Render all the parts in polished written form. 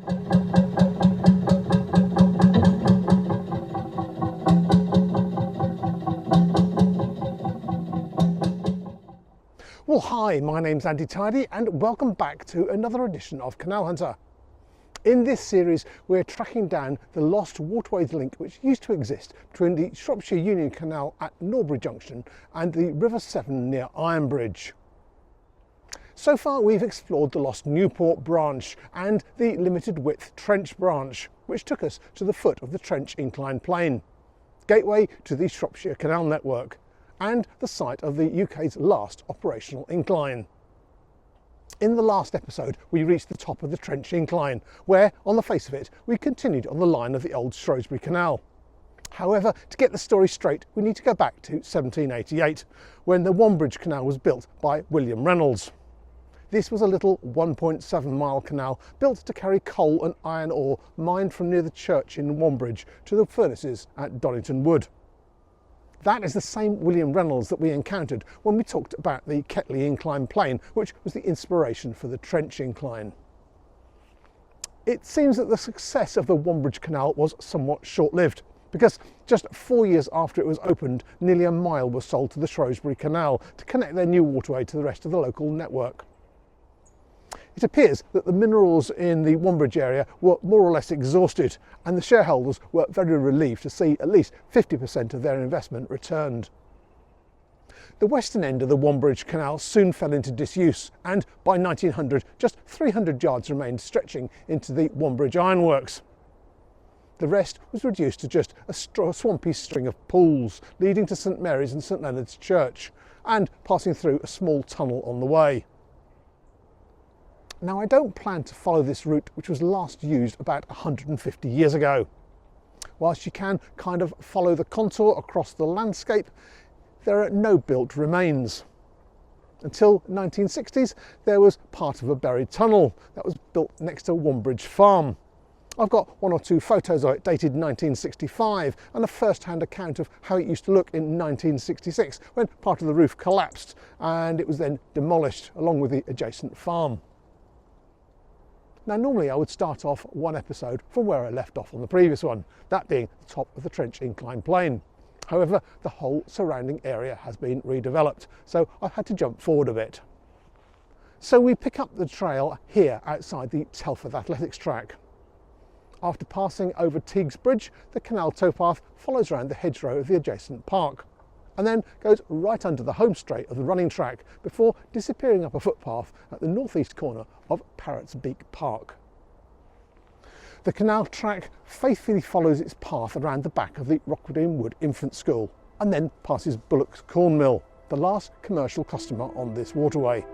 Well, hi, my name's Andy Tidy and welcome back to another edition of Canal Hunter. In this series we're tracking down the lost Waterways link which used to exist between the Shropshire Union Canal at Norbury Junction and the River Severn near Ironbridge. So far we've explored the lost Newport branch and the limited width Trench branch, which took us to the foot of the Trench incline plane, gateway to the Shropshire Canal network, and the site of the UK's last operational incline. In the last episode we reached the top of the Trench incline, where on the face of it we continued on the line of the old Shrewsbury Canal. However, to get the story straight we need to go back to 1788, when the Wombridge Canal was built by William Reynolds. This was a little 1.7 mile canal built to carry coal and iron ore mined from near the church in Wombridge to the furnaces at Donnington Wood. That is the same William Reynolds that we encountered when we talked about the Ketley incline plane, which was the inspiration for the Trench incline. It seems that the success of the Wombridge Canal was somewhat short-lived, because just 4 years after it was opened, nearly a mile was sold to the Shrewsbury Canal to connect their new waterway to the rest of the local network. It appears that the minerals in the Wombridge area were more or less exhausted, and the shareholders were very relieved to see at least 50% of their investment returned. The western end of the Wombridge Canal soon fell into disuse, and by 1900 just 300 yards remained stretching into the Wombridge ironworks. The rest was reduced to just a swampy string of pools leading to St Mary's and St Leonard's Church, and passing through a small tunnel on the way. Now, I don't plan to follow this route, which was last used about 150 years ago. Whilst you can kind of follow the contour across the landscape, there are no built remains. Until 1960s, there was part of a buried tunnel that was built next to Wombridge Farm. I've got one or two photos of it dated 1965 and a first-hand account of how it used to look in 1966 when part of the roof collapsed and it was then demolished along with the adjacent farm. Now, normally I would start off one episode from where I left off on the previous one, that being the top of the Trench incline plane. However, the whole surrounding area has been redeveloped, so I've had to jump forward a bit. So we pick up the trail here outside the Telford Athletics track. After passing over Teague's Bridge, the canal towpath follows around the hedgerow of the adjacent park, and then goes right under the home straight of the running track before disappearing up a footpath at the northeast corner of Parrots Beak Park. The canal track faithfully follows its path around the back of the Wrockwardine Wood Infant School and then passes Bullock's Corn Mill, the last commercial customer on this waterway.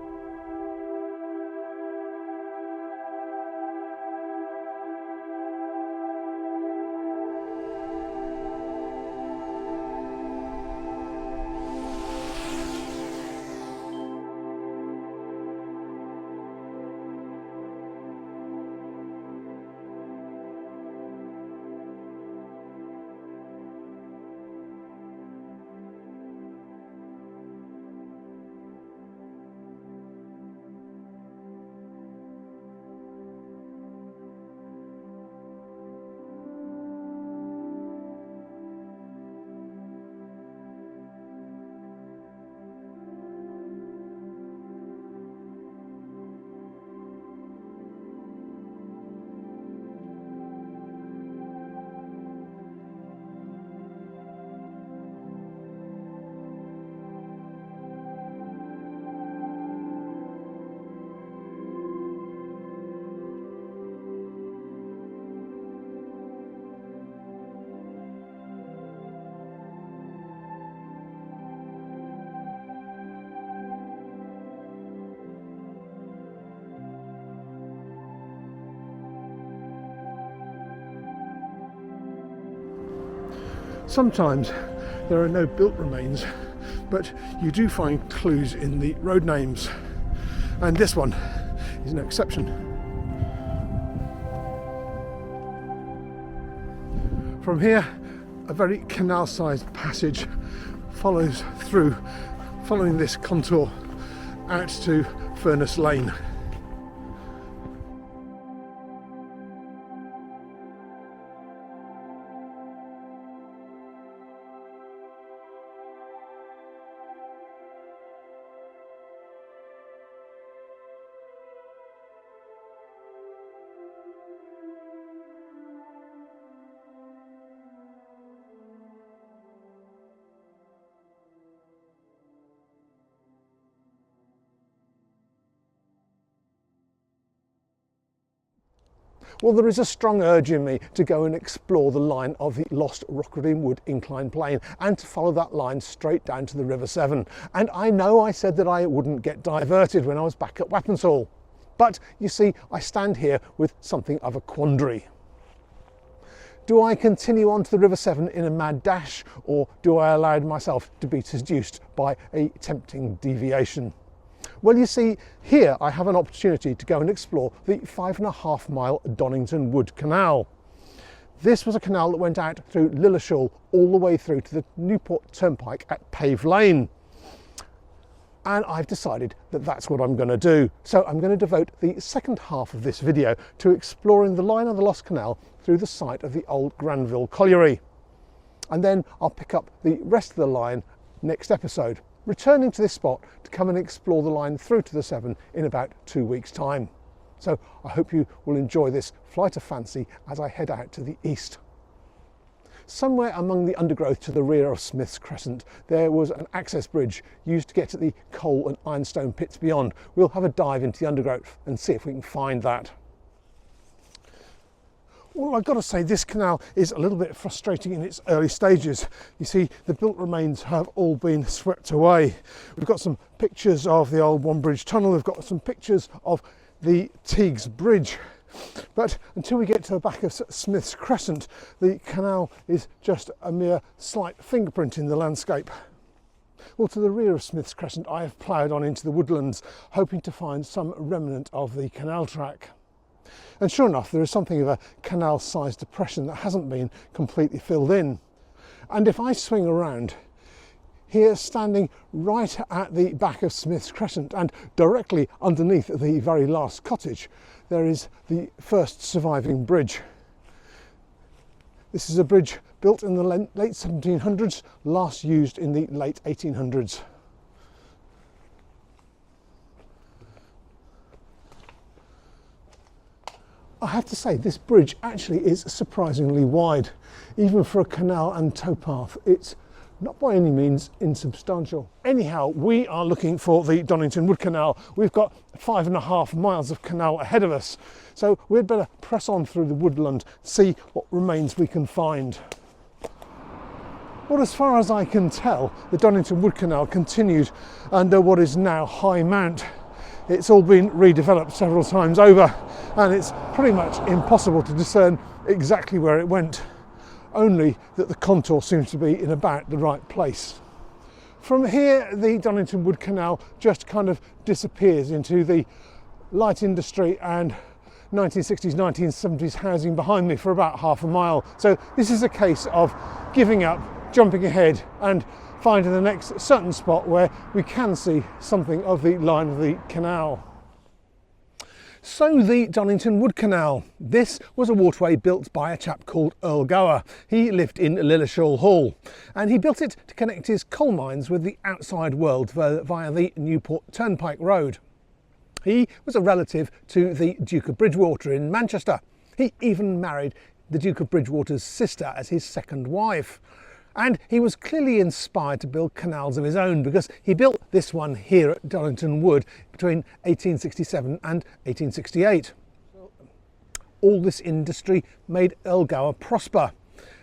Sometimes there are no built remains, but you do find clues in the road names, and this one is no exception. From here, a very canal-sized passage follows through, following this contour out to Furnace Lane. Well, there is a strong urge in me to go and explore the line of the lost Wrockwardine Wood inclined plane and to follow that line straight down to the River Severn. And I know I said that I wouldn't get diverted when I was back at Wappensall. But you see, I stand here with something of a quandary. Do I continue on to the River Severn in a mad dash, or do I allow myself to be seduced by a tempting deviation? Well, you see, here I have an opportunity to go and explore the 5.5 mile Donnington Wood Canal. This was a canal that went out through Lilleshall all the way through to the Newport Turnpike at Pave Lane. And I've decided that that's what I'm going to do. So I'm going to devote the second half of this video to exploring the line of the Lost Canal through the site of the old Granville Colliery. And then I'll pick up the rest of the line next episode, returning to this spot to come and explore the line through to the Severn in about 2 weeks' time. So I hope you will enjoy this flight of fancy as I head out to the east. Somewhere among the undergrowth to the rear of Smith's Crescent, there was an access bridge used to get to the coal and ironstone pits beyond. We'll have a dive into the undergrowth and see if we can find that. Well, I've got to say this canal is a little bit frustrating in its early stages. You see, the built remains have all been swept away. We've got some pictures of the old One Bridge tunnel. We've got some pictures of the Teagues Bridge. But until we get to the back of Smith's Crescent, the canal is just a mere slight fingerprint in the landscape. Well, to the rear of Smith's Crescent, I have ploughed on into the woodlands, hoping to find some remnant of the canal track. And sure enough, there is something of a canal-sized depression that hasn't been completely filled in. And if I swing around, here standing right at the back of Smith's Crescent and directly underneath the very last cottage, there is the first surviving bridge. This is a bridge built in the late 1700s, last used in the late 1800s. I have to say, this bridge actually is surprisingly wide. Even for a canal and towpath, it's not by any means insubstantial. Anyhow, we are looking for the Donnington Wood Canal. We've got 5.5 miles of canal ahead of us, so we'd better press on through the woodland, see what remains we can find. Well, as far as I can tell, the Donnington Wood Canal continued under what is now High Mount. It's all been redeveloped several times over, and it's pretty much impossible to discern exactly where it went, only that the contour seems to be in about the right place. From here, the Donnington Wood Canal just kind of disappears into the light industry and 1960s, 1970s housing behind me for about half a mile. So this is a case of giving up, jumping ahead and finding the next certain spot where we can see something of the line of the canal. So the Donnington Wood Canal. This was a waterway built by a chap called Earl Gower. He lived in Lilleshall Hall, and he built it to connect his coal mines with the outside world via the Newport Turnpike Road. He was a relative to the Duke of Bridgewater in Manchester. He even married the Duke of Bridgewater's sister as his second wife. And he was clearly inspired to build canals of his own, because he built this one here at Donnington Wood between 1867 and 1868. All this industry made Earl Gower prosper,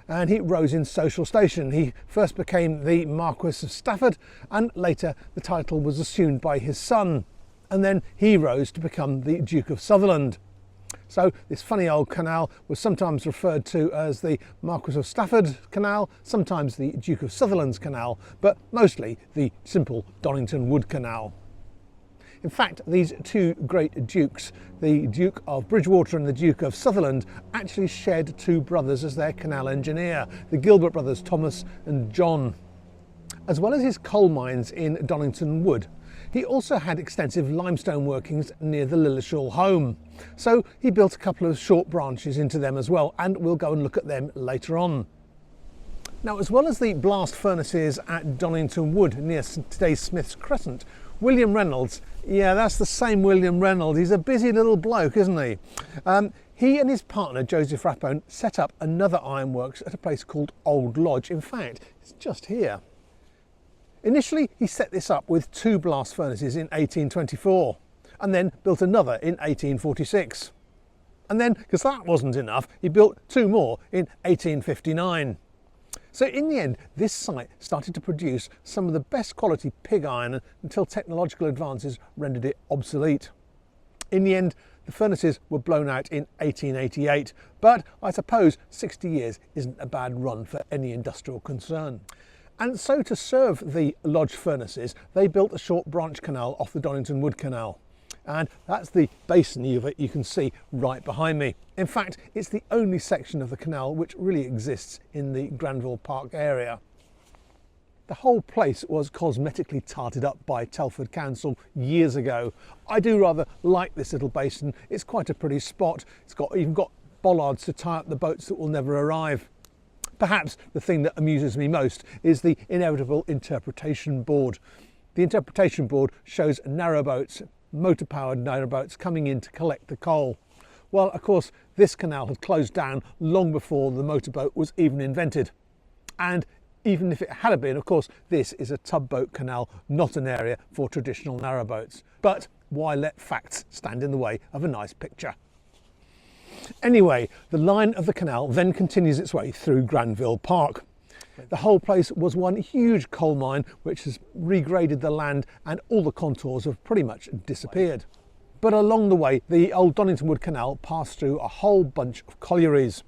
and he rose in social station. He first became the Marquis of Stafford, and later the title was assumed by his son, and then he rose to become the Duke of Sutherland. So this funny old canal was sometimes referred to as the Marquis of Stafford Canal, sometimes the Duke of Sutherland's Canal, but mostly the simple Donnington Wood Canal. In fact, these two great dukes, the Duke of Bridgewater and the Duke of Sutherland, actually shared two brothers as their canal engineer, the Gilbert brothers Thomas and John. As well as his coal mines in Donnington Wood, he also had extensive limestone workings near the Lilleshall home. So he built a couple of short branches into them as well, and we'll go and look at them later on. Now, as well as the blast furnaces at Donnington Wood near today's Smith's Crescent, William Reynolds, yeah, that's the same William Reynolds, he's a busy little bloke, isn't he? He and his partner Joseph Rapone set up another ironworks at a place called Old Lodge. In fact, it's just here. Initially, he set this up with 2 blast furnaces in 1824, and then built another in 1846. And then, because that wasn't enough, he built 2 more in 1859. So in the end, this site started to produce some of the best quality pig iron until technological advances rendered it obsolete. In the end, the furnaces were blown out in 1888, but I suppose 60 years isn't a bad run for any industrial concern. And so to serve the lodge furnaces, they built a short branch canal off the Donnington Wood Canal. And that's the basin of it you can see right behind me. In fact, it's the only section of the canal which really exists in the Granville Park area. The whole place was cosmetically tarted up by Telford Council years ago. I do rather like this little basin. It's quite a pretty spot. It's even got bollards to tie up the boats that will never arrive. Perhaps the thing that amuses me most is the inevitable interpretation board. The interpretation board shows narrowboats, motor-powered narrowboats coming in to collect the coal. Well, of course, this canal had closed down long before the motorboat was even invented. And even if it had been, of course, this is a tugboat canal, not an area for traditional narrowboats. But why let facts stand in the way of a nice picture? Anyway, the line of the canal then continues its way through Granville Park. The whole place was one huge coal mine which has regraded the land, and all the contours have pretty much disappeared. But along the way, the old Donnington Wood Canal passed through a whole bunch of collieries.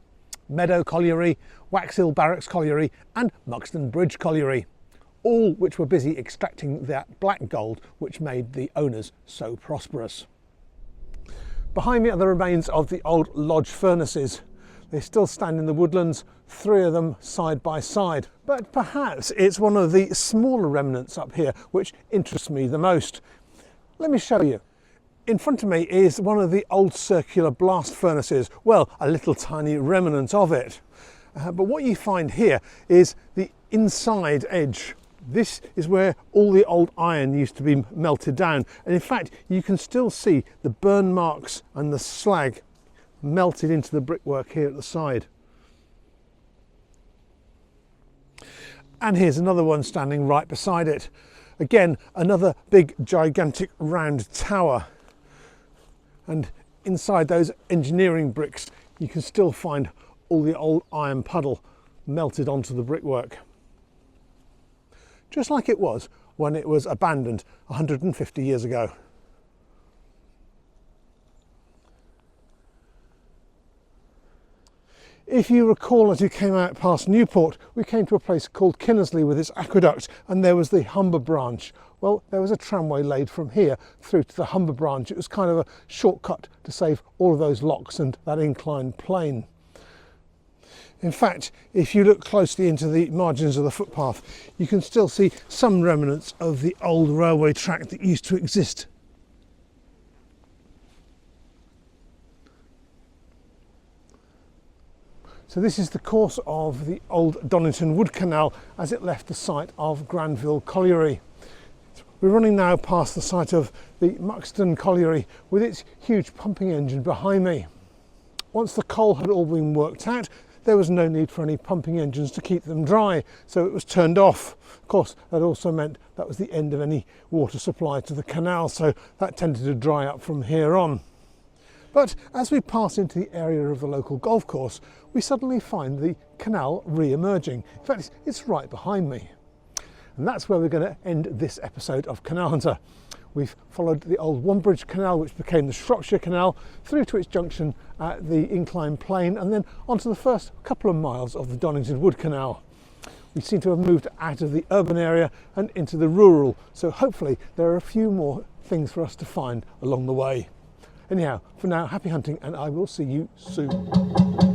Meadow Colliery, Waxhill Barracks Colliery and Muxton Bridge Colliery, all which were busy extracting that black gold which made the owners so prosperous. Behind me are the remains of the old lodge furnaces. They still stand in the woodlands, 3 of them side by side. But perhaps it's one of the smaller remnants up here which interests me the most. Let me show you. In front of me is one of the old circular blast furnaces. Well, a little tiny remnant of it. But what you find here is the inside edge. This is where all the old iron used to be melted down. And in fact, you can still see the burn marks and the slag melted into the brickwork here at the side. And here's another one standing right beside it. Again, another big, gigantic round tower. And inside those engineering bricks, you can still find all the old iron puddle melted onto the brickwork. Just like it was when it was abandoned 150 years ago. If you recall, as you came out past Newport, we came to a place called Kinnersley with its aqueduct, and there was the Humber branch. Well, there was a tramway laid from here through to the Humber branch. It was kind of a shortcut to save all of those locks and that inclined plane. In fact, if you look closely into the margins of the footpath, you can still see some remnants of the old railway track that used to exist. So this is the course of the old Donnington Wood Canal as it left the site of Granville Colliery. We're running now past the site of the Muxton Colliery with its huge pumping engine behind me. Once the coal had all been worked out, there was no need for any pumping engines to keep them dry, so it was turned off. Of course, that also meant that was the end of any water supply to the canal, so that tended to dry up from here on. But as we pass into the area of the local golf course, we suddenly find the canal re-emerging. In fact, it's right behind me. And that's where we're going to end this episode of Canal Hunter. We've followed the old One Bridge Canal, which became the Shropshire Canal, through to its junction at the inclined plane, and then onto the first couple of miles of the Donnington Wood Canal. We seem to have moved out of the urban area and into the rural, so hopefully there are a few more things for us to find along the way. Anyhow, for now, happy hunting, and I will see you soon.